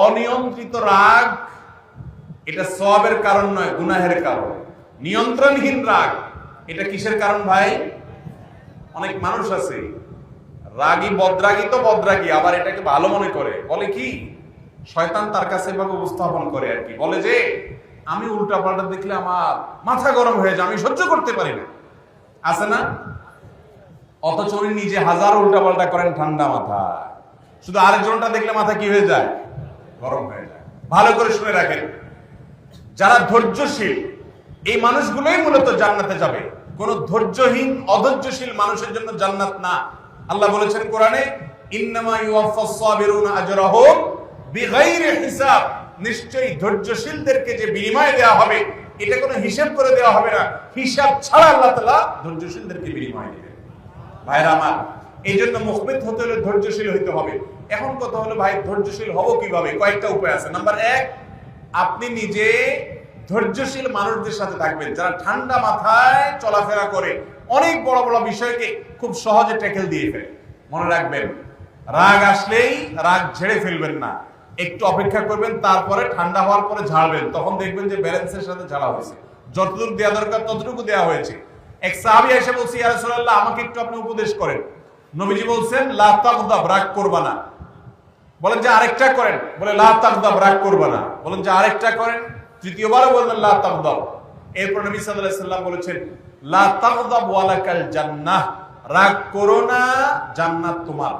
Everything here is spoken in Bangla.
অনিয়ন্ত্রিত রাগ এটা সওয়াবের কারণ নয়, গুনাহের কারণ। নিয়ন্ত্রণহীন রাগ এটা কিসের কারণ ভাই? অনেক মানুষ আছে রাগী, বদরাগী তো বদরাগী, আবার এটাকে ভালো মনে করে, বলে কি শয়তান তার কাছে এভাবে উপস্থাপন করে আর কি, বলে যে আমি উল্টা পাল্টা দেখলে আমার মাথা গরম হয়ে যায়, আমি সহ্য করতে পারি না, আছে না? অথচ উনি নিজে হাজার উল্টা পাল্টা করেন ঠান্ডা মাথা, শুধু আরেকজনটা দেখলে মাথা কি হয়ে যায়? গরম হয়ে যায়। ভালো করে শুনে রাখেন, যারা ধৈর্যশীল এই মানুষগুলোই মূলত জান্নাতে যাবে। কোন ধৈর্যহীন অধৈর্যশীল মানুষের জন্য জান্নাত না। আল্লাহ বলেছেন কোরআনে, ইন্নামা ইউওয়াফাস সাবিরুনা আজরাহুম বিগাইরি হিসাব, নিশ্চয়ই ধৈর্যশীলদেরকে যে বিনিময় দেওয়া হবে এটা কোনো হিসাব করে দেওয়া হবে না, হিসাব ছাড়া আল্লাহ তাআলা ধৈর্যশীলদেরকে বিনিময় দিবেন। ভাইরা আমার, এই জন্য মুখবিত হতে হলে ধৈর্যশীল হইতে হবে। এখন কথা হলো ভাই ধৈর্যশীল হব কিভাবে? কয়েকটা উপায় আছে। নাম্বার 1, আপনি নিজে ধৈর্যশীল মানুষদের সাথে থাকবেন যারা ঠান্ডা মাথায় চলাফেরা করে, অনেক বড় বড় বিষয়কে খুব সহজে ট্যাকেল দিয়ে ফেলে। মনে রাখবেন, রাগ আসলেই রাগ ঝেড়ে ফেলবেন না, একটু অপেক্ষা করবেন, তারপরে ঠান্ডা হওয়ার পরে ঝাড়বেন, তখন দেখবেন যে ব্যালেন্সের সাথে ঝাড়া হয়েছে, যতটুকু দেওয়া দরকার ততটুকু দেওয়া হয়েছে। এক সাহাবী এসে বলছে, ইয়া রাসূলুল্লাহ আমাকে একটু আপনি উপদেশ করেন। নবীজি বলছেন, লা তাগদাব, রাগ করবা না। বলেন যে আরেকটা করেন, বলে লা তাগদাব, রাগ করবা না। বলেন যে আরেকটা করেন, তৃতীয়বারও বললেন লা তাগদাব। এরপর নবী সাল্লাল্লাহু আলাইহি সাল্লাম বলেছেন, লা তাগদাব ওয়ালাকাল জান্নাহ, রাগ করো না, জান্নাত তোমার।